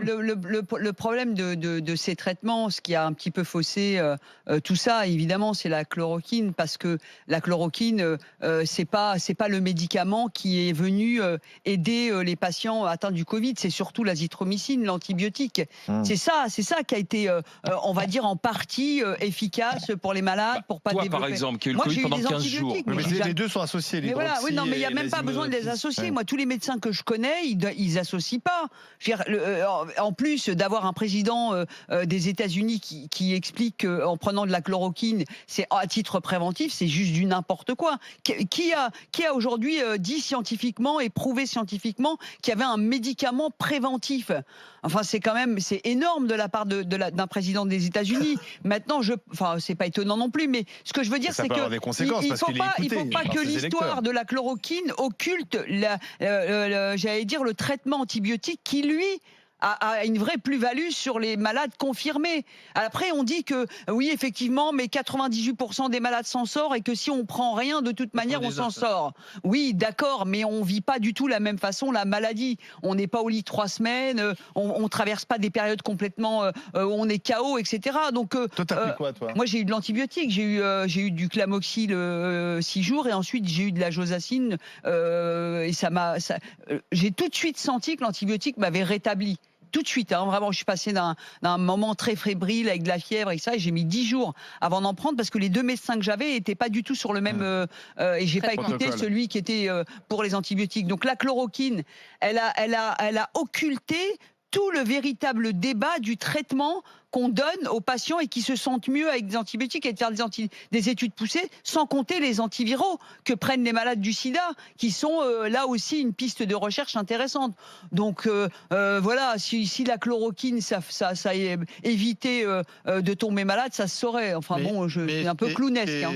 Le problème de ces traitements, ce qui a un petit peu faussé tout ça, évidemment, c'est la chloroquine, parce que la chloroquine, c'est pas le médicament qui est venu aider les patients atteints du Covid. C'est surtout l'azithromycine, l'antibiotique. Mmh. C'est ça qui a été, on va dire, en partie efficace pour les malades, Bah, pour pas toi, par développer. exemple, qui a eu le Moi, Covid j'ai eu pendant des 15 jours. antibiotiques, Oui, mais mais j'ai jamais. les deux sont associés, Mais voilà, oui, l'hydroxy non, mais il n'y a et même pas besoin de les l'azimiotis. associer. Ouais. Moi, tous les médecins que je connais, ils associent pas. Je veux dire, en plus d'avoir un président des États-Unis qui explique qu'en prenant de la chloroquine, c'est à titre préventif, c'est juste du n'importe quoi. Qui a aujourd'hui dit scientifiquement et prouvé scientifiquement qu'il y avait un médicament préventif? Enfin, c'est énorme de la part d'un président des États-Unis. Maintenant, enfin, c'est pas étonnant non plus, mais ce que je veux dire, Ça c'est peut que avoir des conséquences parce qu'il est il écouté faut pas par que ses l'histoire électeurs. de la chloroquine occulte j'allais dire, le traitement antibiotique qui, lui, a une vraie plus-value sur les malades confirmés. Après, on dit que oui, effectivement, mais 98% des malades s'en sortent et que si on prend rien, de toute manière, on s'en 99. sort. Oui, d'accord, mais on vit pas du tout la même façon la maladie. On n'est pas au lit 3 semaines, on traverse pas des périodes complètement où on est KO, etc. Donc, Toi, t'as pris quoi, toi? moi, j'ai eu de l'antibiotique, j'ai eu du Clamoxyl 6 jours et ensuite j'ai eu de la Josacine et j'ai tout de suite senti que l'antibiotique m'avait rétabli. Tout de suite, hein, vraiment, je suis passée d'un moment très fébrile avec de la fièvre et ça, et j'ai mis 10 jours avant d'en prendre parce que les deux médecins que j'avais n'étaient pas du tout sur le même et j'ai pas écouté Protocole. celui qui était pour les antibiotiques. Donc la chloroquine, elle a occulté tout le véritable débat du traitement qu'on donne aux patients et qui se sentent mieux avec des antibiotiques et de faire des études poussées, sans compter les antiviraux que prennent les malades du sida, qui sont là aussi une piste de recherche intéressante. Donc voilà, si la chloroquine, ça a évité de tomber malade, ça se saurait. Enfin bon, je suis un peu clownesque. Hein.